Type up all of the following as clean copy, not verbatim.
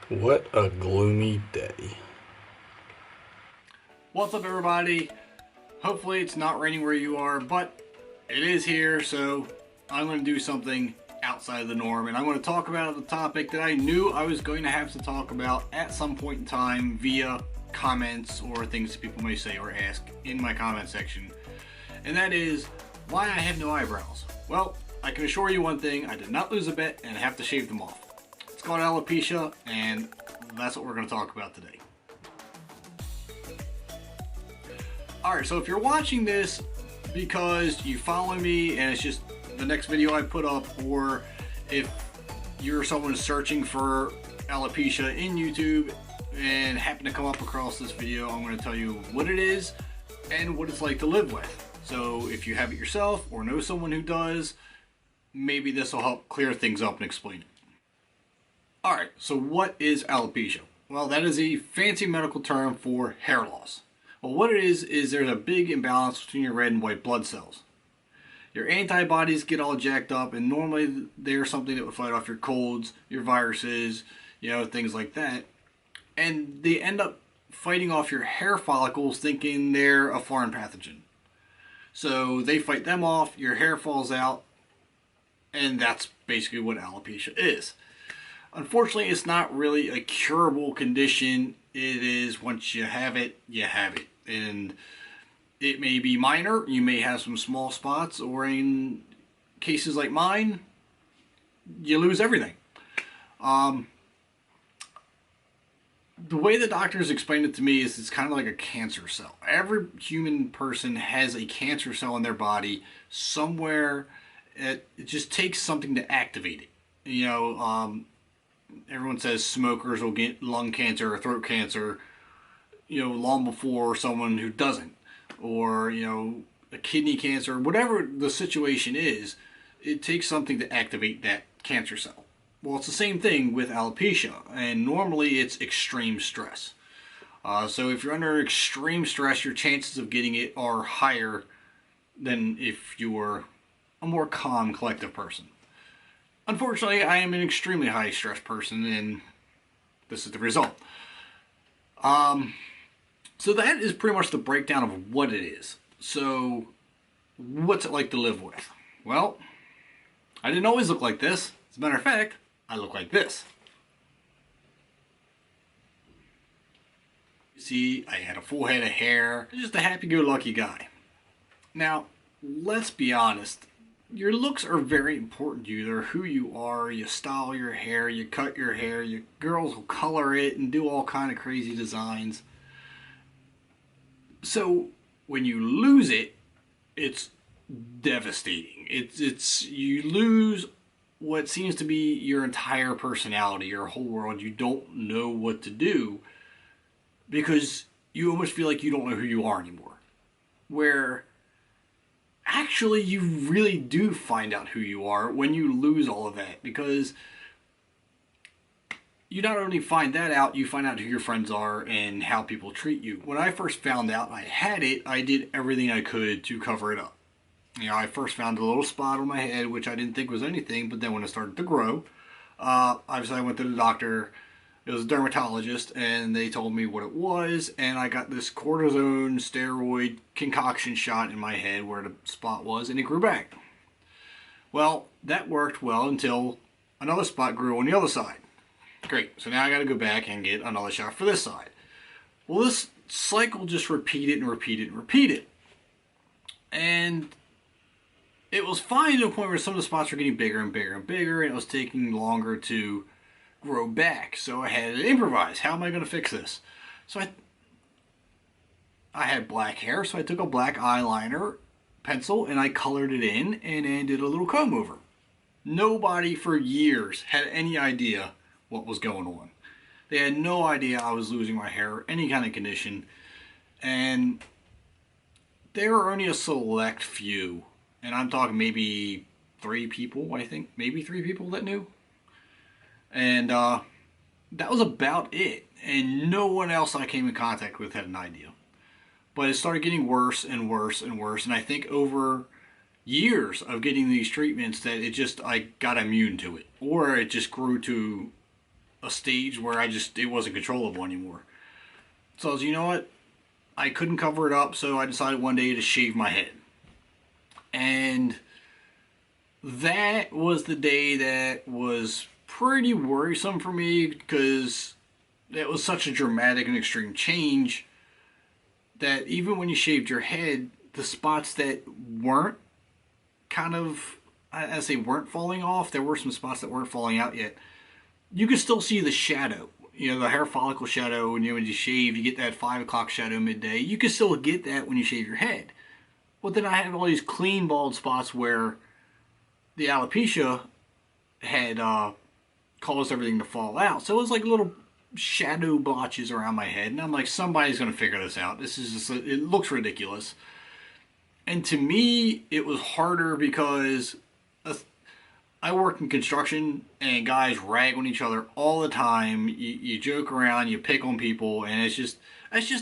What a gloomy day. What's up, everybody? Hopefully it's not raining where you are, but it is here, so I'm going to do something outside of the norm, and I'm going to talk about the topic that I knew I was going to have to talk about at some point in time via comments or things that people may say or ask in my comment section, and that is why I have no eyebrows. Well, I can assure you one thing, I did not lose a bet and I have to shave them off. It's called alopecia, and that's what we're going to talk about today. Alright, so if you're watching this because you follow me and it's just the next video I put up, or if you're someone searching for alopecia in YouTube and happen to come up across this video, I'm going to tell you what it is and what it's like to live with. So if you have it yourself or know someone who does, maybe this will help clear things up and explain it. Alright, so what is alopecia? Well, that is a fancy medical term for hair loss. Well, what it is there's a big imbalance between your red and white blood cells. Your antibodies get all jacked up, and normally they're something that would fight off your colds, your viruses, things like that. And they end up fighting off your hair follicles thinking they're a foreign pathogen. So they fight them off, your hair falls out, and that's basically what alopecia is. Unfortunately, it's not really a curable condition. It is, once you have it, you have it. And it may be minor, you may have some small spots, or in cases like mine, you lose everything. The way the doctors explained it to me is it's kind of like a cancer cell. Every human person has a cancer cell in their body somewhere. It just takes something to activate it. Everyone says smokers will get lung cancer or throat cancer, long before someone who doesn't. Or, a kidney cancer, whatever the situation is, it takes something to activate that cancer cell. Well, it's the same thing with alopecia, and normally it's extreme stress. So if you're under extreme stress, your chances of getting it are higher than if you were a more calm, collective person. Unfortunately, I am an extremely high stress person, and this is the result. So that is pretty much the breakdown of what it is. So what's it like to live with? Well, I didn't always look like this. As a matter of fact, I look like this. See, I had a full head of hair. Just a happy-go-lucky guy. Now, let's be honest. Your looks are very important to you. They're who you are. You style your hair, you cut your hair, your girls will color it and do all kind of crazy designs. So when you lose it, it's devastating. It's you lose what seems to be your entire personality, your whole world. You don't know what to do because you almost feel like you don't know who you are anymore. Where actually you really do find out who you are when you lose all of that, because you not only find that out, you find out who your friends are and how people treat you. When I first found out I had it, I did everything I could to cover it up. I first found a little spot on my head, which I didn't think was anything, but then when it started to grow, obviously I went to the doctor. It was a dermatologist, and they told me what it was, and I got this cortisone steroid concoction shot in my head where the spot was, and it grew back. Well, that worked well until another spot grew on the other side. Great, so now I gotta go back and get another shot for this side. Well, this cycle just repeated and repeated and repeated. And it was fine to a point where some of the spots were getting bigger and bigger and bigger, and it was taking longer to grow back. So I had to improvise. How am I going to fix this? So I had black hair, so I took a black eyeliner pencil and I colored it in and then did a little comb over. Nobody for years had any idea what was going on. They had no idea I was losing my hair or any kind of condition. And there were only a select few, and I'm talking maybe 3 people, I think. Maybe 3 people that knew. And that was about it. And no one else I came in contact with had an idea. But it started getting worse and worse and worse. And I think over years of getting these treatments that I got immune to it. Or it just grew to a a stage where it wasn't controllable anymore. So I was, you know what? I couldn't cover it up, so I decided one day to shave my head. And that was the day that was pretty worrisome for me because that was such a dramatic and extreme change that even when you shaved your head, the spots that weren't kind of, as they weren't falling off, there were some spots that weren't falling out yet. You could still see the shadow. You know, the hair follicle shadow, when you shave, you get that 5 o'clock shadow midday. You can still get that when you shave your head. But then I had all these clean bald spots where the alopecia had caused everything to fall out. So it was like little shadow blotches around my head. And I'm like, somebody's going to figure this out. This is just, it looks ridiculous. And to me, it was harder because I work in construction and guys rag on each other all the time. You joke around, you pick on people, and that's just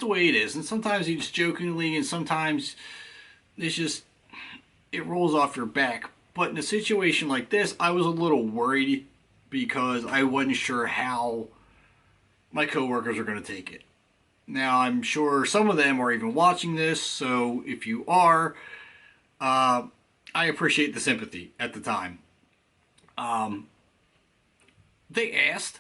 the way it is. And sometimes you just jokingly, and sometimes it rolls off your back. But in a situation like this, I was a little worried because I wasn't sure how my coworkers are going to take it. Now, I'm sure some of them are even watching this, so if you are, I appreciate the sympathy at the time. They asked.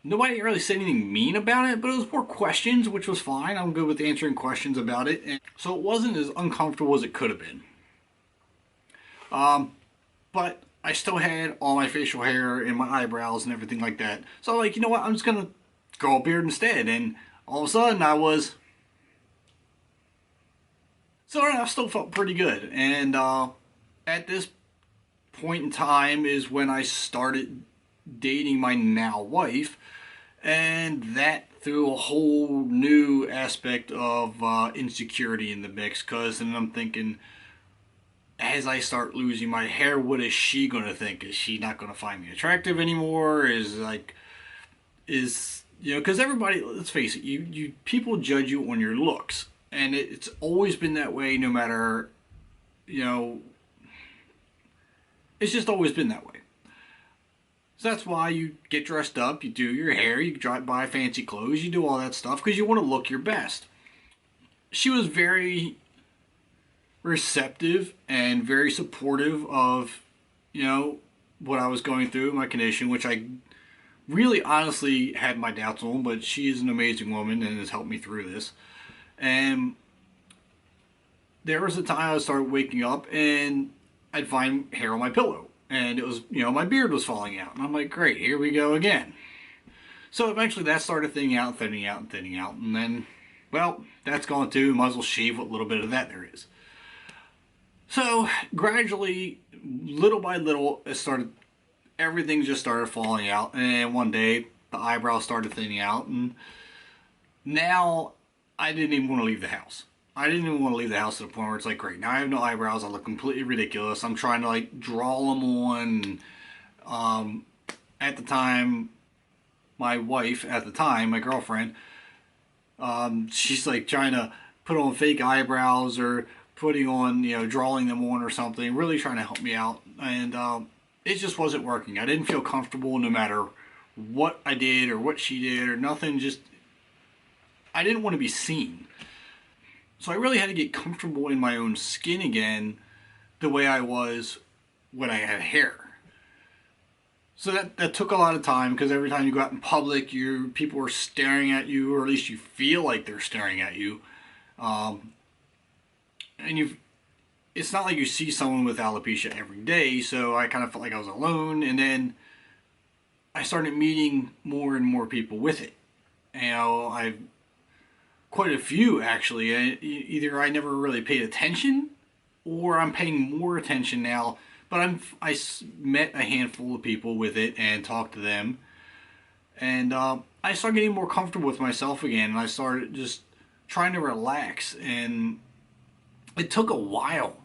Nobody really said anything mean about it, but it was more questions, which was fine. I'm good with answering questions about it. And so it wasn't as uncomfortable as it could have been. But I still had all my facial hair and my eyebrows and everything like that. So I'm like, you know what? I'm just going to grow a beard instead. And all of a sudden I still felt pretty good. And at this point in time is when I started dating my now wife, and that threw a whole new aspect of insecurity in the mix. Because then I'm thinking, as I start losing my hair, what is she going to think? Is she not going to find me attractive anymore? Because everybody, let's face it, you people judge you on your looks, and it's always been that way. No matter, it's just always been that way. So that's why you get dressed up, you do your hair, you buy fancy clothes, you do all that stuff because you want to look your best. She was very receptive and very supportive of, what I was going through, my condition, which I really honestly had my doubts on, but she is an amazing woman and has helped me through this. And there was a time I started waking up and I'd find hair on my pillow. And it was, my beard was falling out. And I'm like, great, here we go again. So eventually that started thinning out. And then, well, that's gone too. Might as well shave what little bit of that there is. So gradually, little by little, everything just started falling out. And one day, the eyebrows started thinning out. And now I didn't even want to leave the house. I didn't even want to leave the house to the point where it's like, great, now I have no eyebrows. I look completely ridiculous. I'm trying to draw them on. At the time, my wife, my girlfriend, she's trying to put on fake eyebrows or putting on, drawing them on or something, really trying to help me out. And it just wasn't working. I didn't feel comfortable no matter what I did or what she did or nothing. I didn't want to be seen. So I really had to get comfortable in my own skin again the way I was when I had hair. So that took a lot of time because every time you go out in public, people are staring at you, or at least you feel like they're staring at you. It's not like you see someone with alopecia every day, so I kind of felt like I was alone. And then I started meeting more and more people with it. I've quite a few actually. Either I never really paid attention, or I'm paying more attention now. But I met a handful of people with it and talked to them, and I started getting more comfortable with myself again. And I started just trying to relax, and it took a while,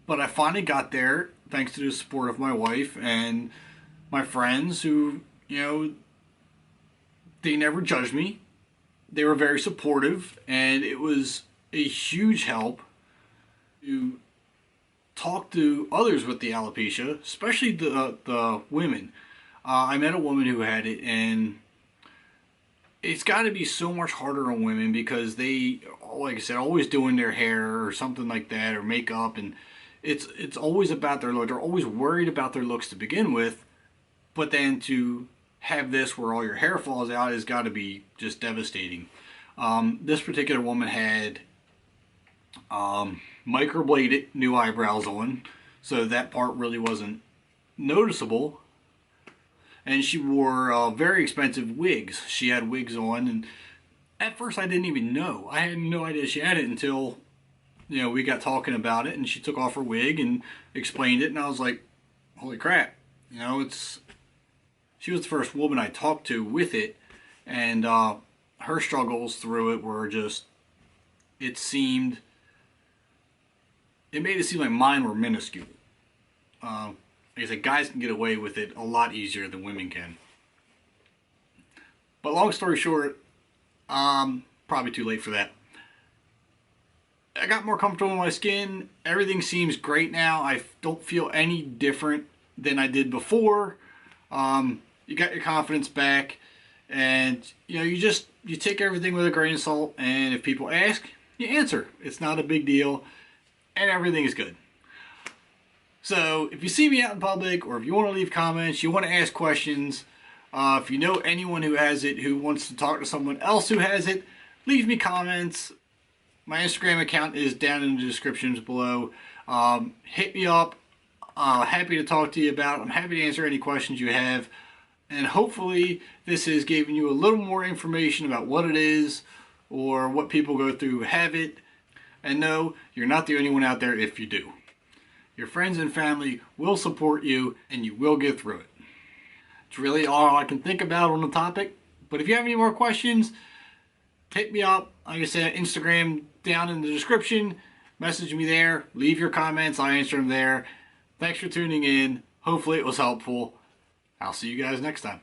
but I finally got there thanks to the support of my wife and my friends who, they never judged me. They were very supportive, and it was a huge help to talk to others with the alopecia, especially the women. I met a woman who had it, and it's got to be so much harder on women because they, like I said, always doing their hair or something like that, or makeup, and it's always about their look. They're always worried about their looks to begin with, but then to have this where all your hair falls out has got to be just devastating. This particular woman had microbladed new eyebrows on, so that part really wasn't noticeable. And she wore very expensive wigs. She had wigs on, and at first I didn't even know. I had no idea she had it until we got talking about it, and she took off her wig and explained it, and I was like, holy crap! It's she was the first woman I talked to with it, and her struggles through it were just it seemed it made it seem like mine were minuscule. Like I said, guys can get away with it a lot easier than women can. But long story short, probably too late for that. I got more comfortable in my skin. Everything seems great now. I don't feel any different than I did before. You got your confidence back, and you take everything with a grain of salt. And if people ask, you answer. It's not a big deal, and everything is good. So if you see me out in public, or if you want to leave comments, you want to ask questions, if you know anyone who has it, who wants to talk to someone else who has it, leave me comments. My Instagram account is down in the descriptions below. Hit me up. Happy to talk to you about it. I'm happy to answer any questions you have. And hopefully this has given you a little more information about what it is, or what people go through who have it. And no, you're not the only one out there if you do. Your friends and family will support you, and you will get through it. It's really all I can think about on the topic. But if you have any more questions, hit me up. Like I said, Instagram down in the description. Message me there. Leave your comments. I'll answer them there. Thanks for tuning in. Hopefully it was helpful. I'll see you guys next time.